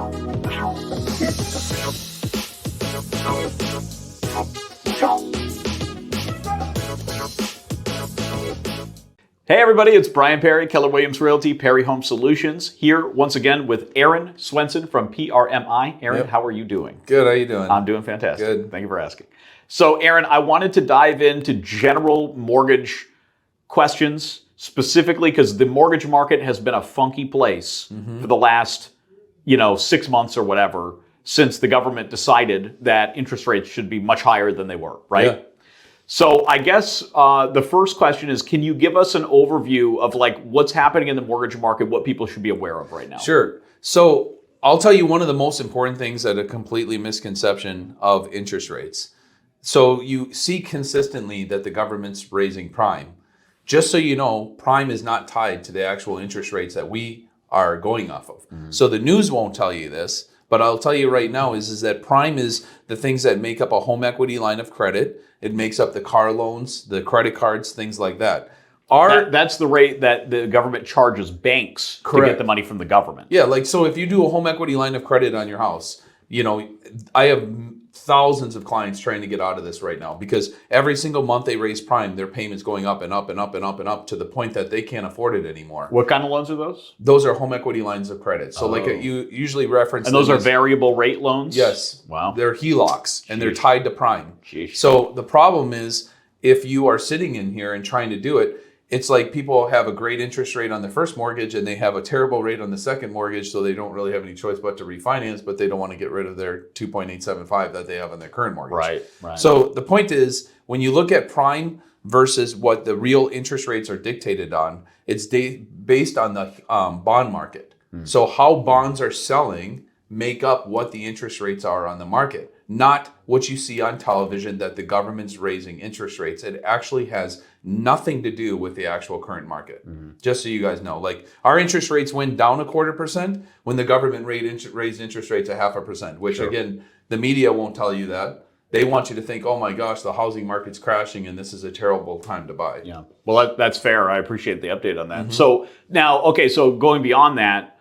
Hey everybody, it's Brian Perry, Keller Williams Realty, Perry Home Solutions, here once again with Aaron Swenson from PRMI. Aaron, How are you doing? Good, how you doing? I'm doing fantastic. Good. Thank you for asking. So Aaron, I wanted to dive into general mortgage questions, specifically because the mortgage market has been a funky place for the last, 6 months or whatever, since the government decided that interest rates should be much higher than they were, right? Yeah. So I guess the first question is, can you give us an overview of what's happening in the mortgage market, what people should be aware of right now? Sure. So I'll tell you one of the most important things that a completely misconception of interest rates. So you see consistently that the government's raising prime. Just so you know, prime is not tied to the actual interest rates that we are going off of. So the news won't tell you this, but I'll tell you right now is that prime is the things that make up a home equity line of credit. It makes up the car loans, the credit cards, things like that. That's the rate that the government charges banks to get the money from the government. Yeah, so if you do a home equity line of credit on your house, I have thousands of clients trying to get out of this right now because every single month they raise prime, their payment's going up and up and up and up and up to the point that they can't afford it anymore. What kind of loans are those? Those are home equity lines of credit. So you usually reference And those are variable rate loans? Yes. Wow. They're HELOCs and they're tied to prime. Sheesh. So the problem is if you are sitting in here and trying to do it, it's like people have a great interest rate on the first mortgage and they have a terrible rate on the second mortgage, so they don't really have any choice but to refinance, but they don't want to get rid of their 2.875 that they have on their current mortgage. Right. So the point is, when you look at prime versus what the real interest rates are dictated on, it's based on the bond market. So how bonds are selling make up what the interest rates are on the market, not what you see on television that the government's raising interest rates. It actually has nothing to do with the actual current market. Just so you guys know, our interest rates went down 0.25% when the government raised interest rates 0.5%, which again, the media won't tell you that. They want you to think, oh my gosh, the housing market's crashing and this is a terrible time to buy. Yeah, well, that's fair. I appreciate the update on that. So now, so going beyond that,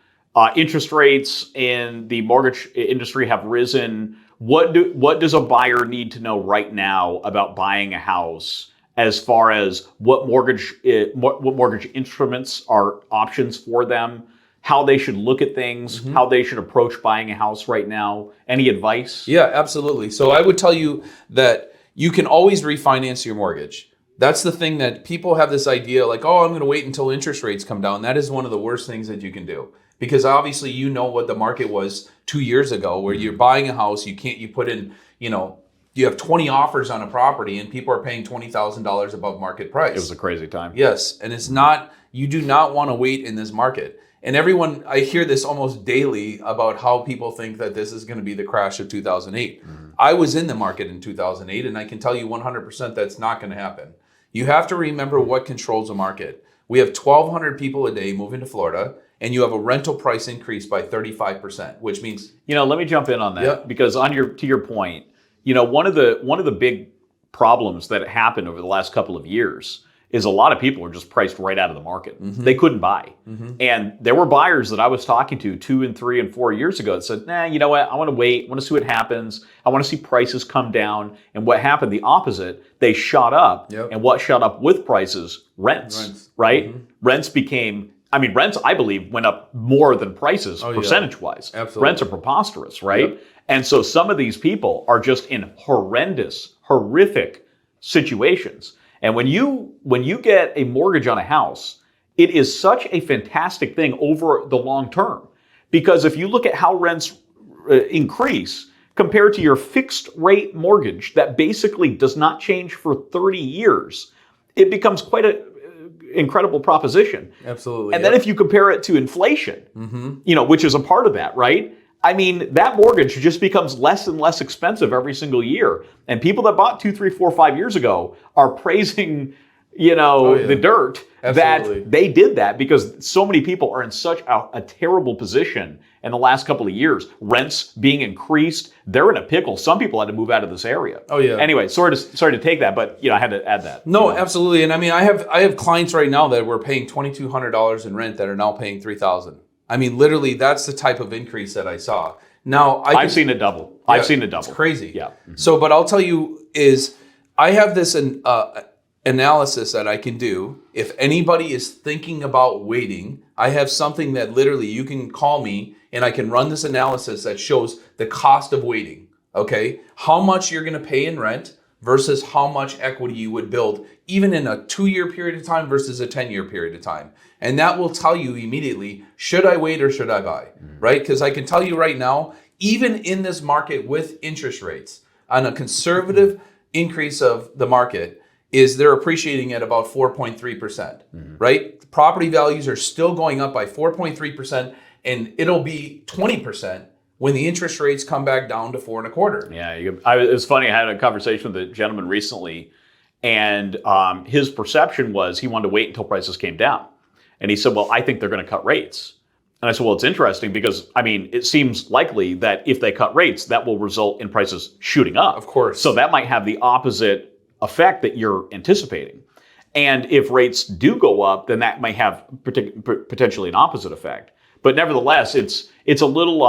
interest rates in the mortgage industry have risen. What does a buyer need to know right now about buying a house as far as what mortgage instruments are options for them, how they should look at things, how they should approach buying a house right now? Any advice? Yeah, absolutely. So I would tell you that you can always refinance your mortgage. That's the thing that people have this idea I'm going to wait until interest rates come down. That is one of the worst things that you can do. Because obviously you know what the market was 2 years ago where you're buying a house, you put in, you have 20 offers on a property and people are paying $20,000 above market price. It was a crazy time. Yes, and you do not want to wait in this market. And I hear this almost daily about how people think that this is going to be the crash of 2008. I was in the market in 2008 and I can tell you 100% that's not going to happen. You have to remember what controls the market. We have 1,200 people a day moving to Florida, and you have a rental price increase by 35%, which means... let me jump in on that because to your point, one of the big problems that happened over the last couple of years is a lot of people were just priced right out of the market. They couldn't buy. And there were buyers that I was talking to 2 and 3 and 4 years ago that said, nah, you know what? I want to wait. I want to see what happens. I want to see prices come down. And what happened? The opposite. They shot up. And what shot up with prices? Rents. Right? Rents I believe, went up more than prices percentage-wise. Absolutely. Rents are preposterous, right? And so some of these people are just in horrific situations. And when you get a mortgage on a house, it is such a fantastic thing over the long term. Because if you look at how rents increase compared to your fixed rate mortgage that basically does not change for 30 years, it becomes quite an incredible proposition. Absolutely. And then if you compare it to inflation, which is a part of that, right? That mortgage just becomes less and less expensive every single year. And people that bought 2, 3, 4, 5 years ago are praising, the dirt that they did that because so many people are in such a terrible position in the last couple of years. Rents being increased, they're in a pickle. Some people had to move out of this area. Oh yeah. Anyway, sorry to take that, but I had to add that. No, absolutely. And I have clients right now that were paying $2,200 in rent that are now paying $3,000. I mean, literally, that's the type of increase that I saw. Now, I've seen it double. I've seen it double. It's crazy. Yeah. So, but I'll tell you is, I have this analysis that I can do. If anybody is thinking about waiting, I have something that literally you can call me and I can run this analysis that shows the cost of waiting. Okay, how much you're going to pay in rent versus how much equity you would build, even in a 2-year period of time versus a 10-year period of time. And that will tell you immediately, should I wait or should I buy, right? Because I can tell you right now, even in this market with interest rates, on a conservative increase of the market, is they're appreciating at about 4.3%, right? Property values are still going up by 4.3%, and it'll be 20% when the interest rates come back down to 4.25%. Yeah, it's funny. I had a conversation with a gentleman recently, and his perception was he wanted to wait until prices came down. And he said, well, I think they're going to cut rates. And I said, well, it's interesting because, I mean, it seems likely that if they cut rates, that will result in prices shooting up. Of course. So that might have the opposite effect that you're anticipating. And if rates do go up, then that might have potentially an opposite effect. But nevertheless, it's a little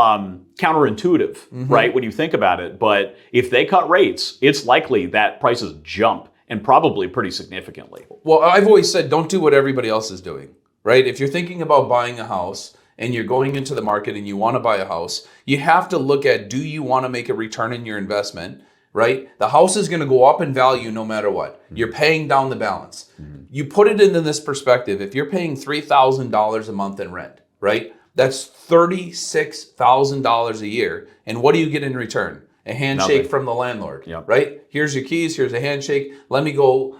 counterintuitive, right, when you think about it. But if they cut rates, it's likely that prices jump, and probably pretty significantly. Well, I've always said, don't do what everybody else is doing, right? If you're thinking about buying a house and you're going into the market and you want to buy a house, you have to look at, do you want to make a return in your investment, right? The house is going to go up in value no matter what. You're paying down the balance. You put it into this perspective. If you're paying $3,000 a month in rent, right? That's $36,000 a year. And what do you get in return? A handshake Nothing. from the landlord, Yep. right? Here's your keys, here's a handshake. Let me go,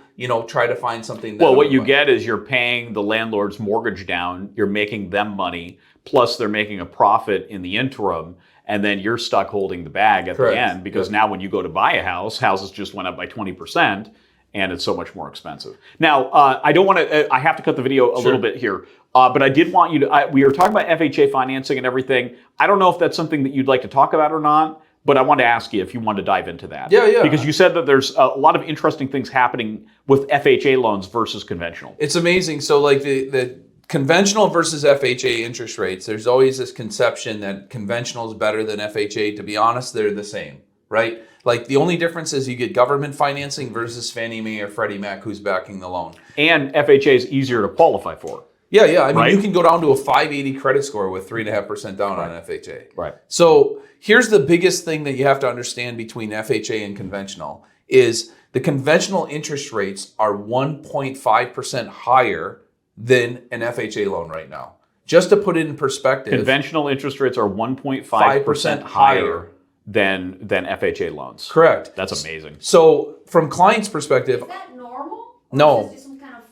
try to find something. Well, what you get is you're paying the landlord's mortgage down, you're making them money, plus they're making a profit in the interim, and then you're stuck holding the bag at Correct. the end because now when you go to buy a house, houses just went up by 20%, and it's so much more expensive. Now, I don't want to, I have to cut the video a little bit here, but I did want you to, we were talking about FHA financing and everything. I don't know if that's something that you'd like to talk about or not, but I wanted to ask you if you wanted to dive into that. Yeah. Because you said that there's a lot of interesting things happening with FHA loans versus conventional. It's amazing. So like the conventional versus FHA interest rates, there's always this conception that conventional is better than FHA. To be honest, they're the same, right? Like the only difference is you get government financing versus Fannie Mae or Freddie Mac who's backing the loan. And FHA is easier to qualify for. Yeah. I mean, Right. you can go down to a 580 credit score with 3.5% down on FHA. Right. So here's the biggest thing that you have to understand between FHA and conventional is the conventional interest rates are 1.5% higher than an FHA loan right now. Just to put it in perspective. Conventional interest rates are 1.5% higher than FHA loans. Correct. That's amazing. So from clients' perspective, Is that normal? Or No. is this just some kind of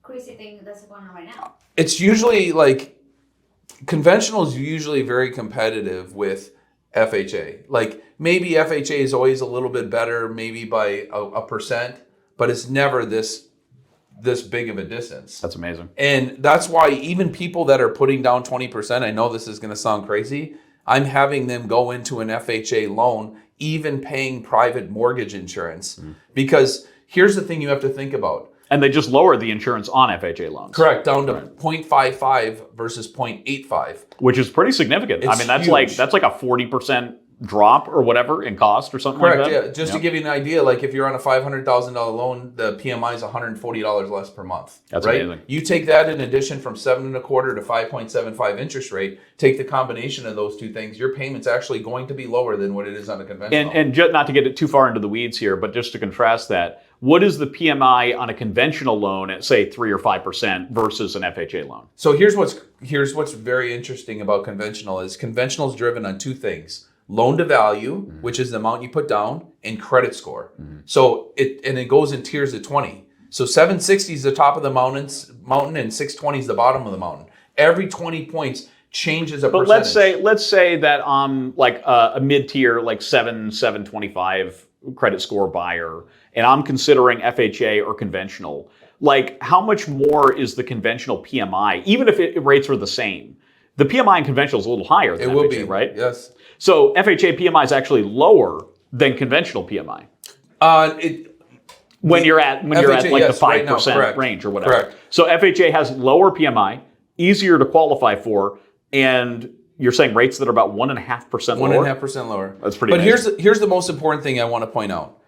crazy thing that's going on right now? it's usually like conventional is usually very competitive with FHA. Like maybe FHA is always a little bit better, maybe by a percent, but it's never this big of a distance. That's amazing. And that's why even people that are putting down 20%, I know this is going to sound crazy, I'm having them go into an FHA loan, even paying private mortgage insurance. Because here's the thing you have to think about. And they just lowered the insurance on FHA loans. Correct, down to 0.55 versus 0.85. Which is pretty significant. I It's mean, that's huge. like a 40% drop or whatever in cost or something Correct, like that. yeah. Just to give you an idea, like if you're on a $500,000 loan, the PMI is $140 less per month. That's right? amazing. You take that in addition from 7.25 to 5.75 interest rate, take the combination of those two things, your payment's actually going to be lower than what it is on a conventional. And just not to get it too far into the weeds here, but just to contrast that, what is the PMI on a conventional loan at say 3 or 5% versus an FHA loan? So here's what's very interesting about conventional is conventional is driven on two things: loan to value, which is the amount you put down, and credit score. So it goes in tiers of 20. So 760 is the top of the mountain, and 620 is the bottom of the mountain. Every 20 points changes a But percentage. let's say that I'm like a mid-tier, like 725 credit score buyer, and I'm considering FHA or conventional. Like, how much more is the conventional PMI, even if rates are the same? The PMI in conventional is a little higher than It will FHA, be, right? Yes. So FHA PMI is actually lower than conventional PMI when you're at like FHA, the yes, right 5% now, correct. range or whatever. Correct. So FHA has lower PMI, easier to qualify for, and you're saying rates that are about 1.5% lower? 1.5% lower. That's pretty But amazing. here's the most important thing I want to point out.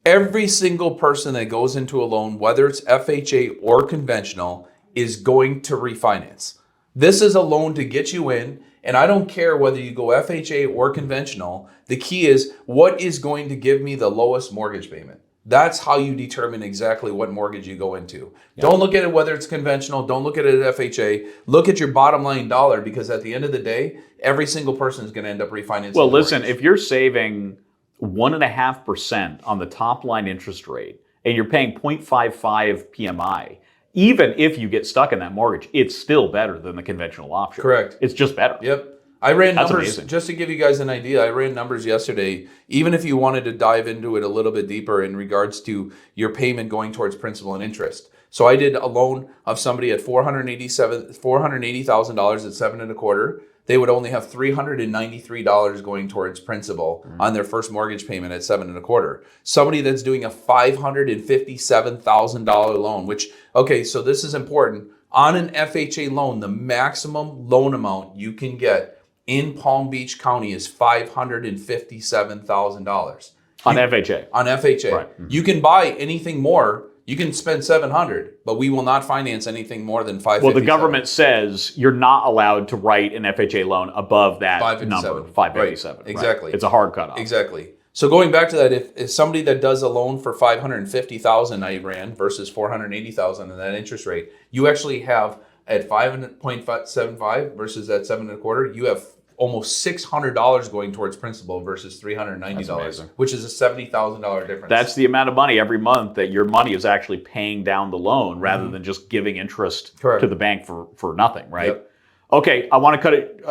Every single person that goes into a loan, whether it's FHA or conventional, is going to refinance. This is a loan to get you in, and I don't care whether you go FHA or conventional. The key is, what is going to give me the lowest mortgage payment? That's how you determine exactly what mortgage you go into. Don't look at it whether it's conventional. Don't look at it at FHA. Look at your bottom line dollar, because at the end of the day, every single person is going to end up refinancing. Well, the listen, mortgage. if you're saving 1.5% on the top line interest rate and you're paying 0.55 PMI, even if you get stuck in that mortgage, it's still better than the conventional option. Correct. It's just better. Yep. I ran That's numbers, amazing. just to give you guys an idea, I ran numbers yesterday. Even if you wanted to dive into it a little bit deeper in regards to your payment going towards principal and interest. So I did a loan of somebody at $480,000 at 7.25%. They would only have $393 going towards principal on their first mortgage payment at 7.25%. Somebody that's doing a $557,000 loan, which, okay, so this is important. On an FHA loan, the maximum loan amount you can get in Palm Beach County is $557,000 On FHA. on FHA. Right. You can buy anything more. You can spend $700, but we will not finance anything more than $557. Well, the government says you're not allowed to write an FHA loan above that number, 557. Right. Exactly. It's a hard cutoff. Exactly. So going back to that, if somebody that does a loan for $550,000 I ran versus $480,000 in that interest rate, you actually have at 5.75 versus at 7.25, you have almost $600 going towards principal versus $390, amazing. which is a $70,000 difference. That's the amount of money every month that your money is actually paying down the loan rather than just giving interest Correct. to the bank for nothing, right? Yep. Okay, I want to cut it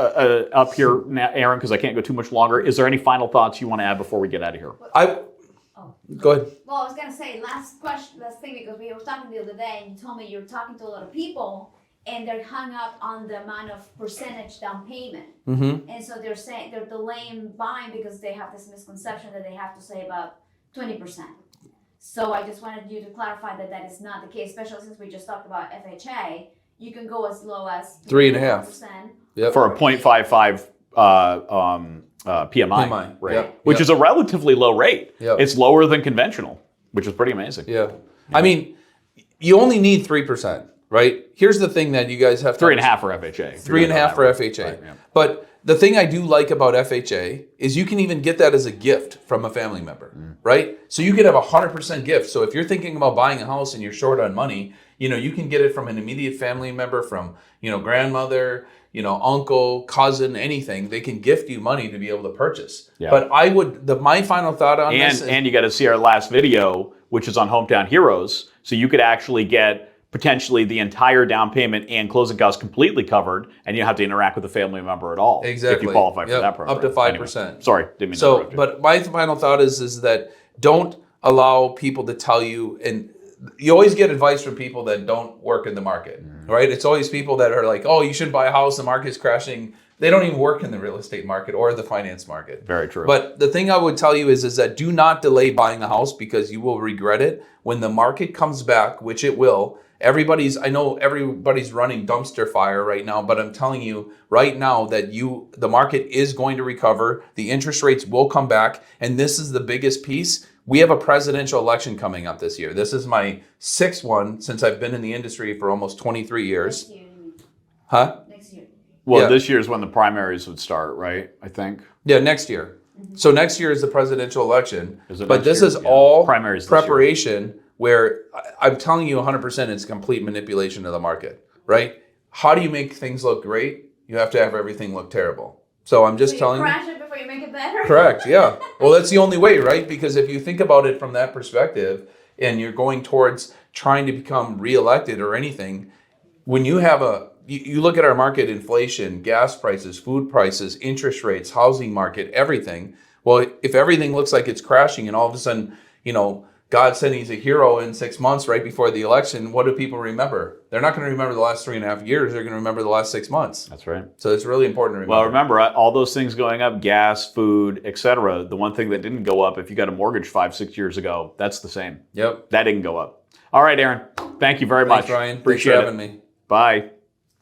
up here now, Aaron, because I can't go too much longer. Is there any final thoughts you want to add before we get out of here? Go ahead. Well, I was gonna say last thing, because we were talking the other day and you told me you're talking to a lot of people and they're hung up on the amount of percentage down payment. Mm-hmm. And so they're saying they're delaying buying because they have this misconception that they have to save up 20%. So I just wanted you to clarify that that is not the case, especially since we just talked about FHA. You can go as low as 3.5%. Yep. For a 0.55 PMI rate, Yep. which Yep. is a relatively low rate. Yep. It's lower than conventional, which is pretty amazing. Yeah. I mean, you only need 3%, right? Here's the thing that you guys have to 3.5 for FHA. 3.5 for FHA. Right, yeah. But the thing I do like about FHA is you can even get that as a gift from a family member, right? So you could have a 100% gift. So if you're thinking about buying a house and you're short on money, you can get it from an immediate family member, from, grandmother, uncle, cousin, anything. They can gift you money to be able to purchase. Yeah. But my final thought on this is, And you got to see our last video, which is on Hometown Heroes. So you could actually get potentially the entire down payment and closing costs completely covered, and you don't have to interact with a family member at all. If Exactly. you qualify for Yep, that program. up to 5%. Anyway, sorry, didn't mean to so, interrupt you. but my final thought is that don't allow people to tell you, and you always get advice from people that don't work in the market, right? It's always people that are like, oh, you shouldn't buy a house, the market's crashing. They don't even work in the real estate market or the finance market. Very true. But the thing I would tell you is that do not delay buying a house, because you will regret it when the market comes back, which it will. I know everybody's running dumpster fire right now, but I'm telling you right now that the market is going to recover. The interest rates will come back. And this is the biggest piece. We have a presidential election coming up this year. This is my 6th one since I've been in the industry for almost 23 years. Next year, you mean. Huh? Next year. well, yeah. this year is when the primaries would start, right? I think. Yeah, next year. So next year is the presidential election. Is it But next this year? is Yeah. all Primaries this year. preparation where I'm telling you 100% it's complete manipulation of the market, right? How do you make things look great? You have to have everything look terrible. So I'm just So telling you you. crash it before you make it better? Correct, yeah. Well, that's the only way, right? Because if you think about it from that perspective and you're going towards trying to become reelected or anything, when you have you look at our market, inflation, gas prices, food prices, interest rates, housing market, everything. Well, if everything looks like it's crashing and all of a sudden, God said he's a hero in 6 months right before the election, what do people remember? They're not going to remember the last 3.5 years. They're going to remember the last 6 months. That's right. So it's really important to remember. Well, remember, all those things going up, gas, food, etc. The one thing that didn't go up, if you got a mortgage 5-6 years ago, that's the same. Yep. That didn't go up. All right, Aaron. Thank you very Thanks, much. Ryan. Thanks Appreciate for it. having me. Bye.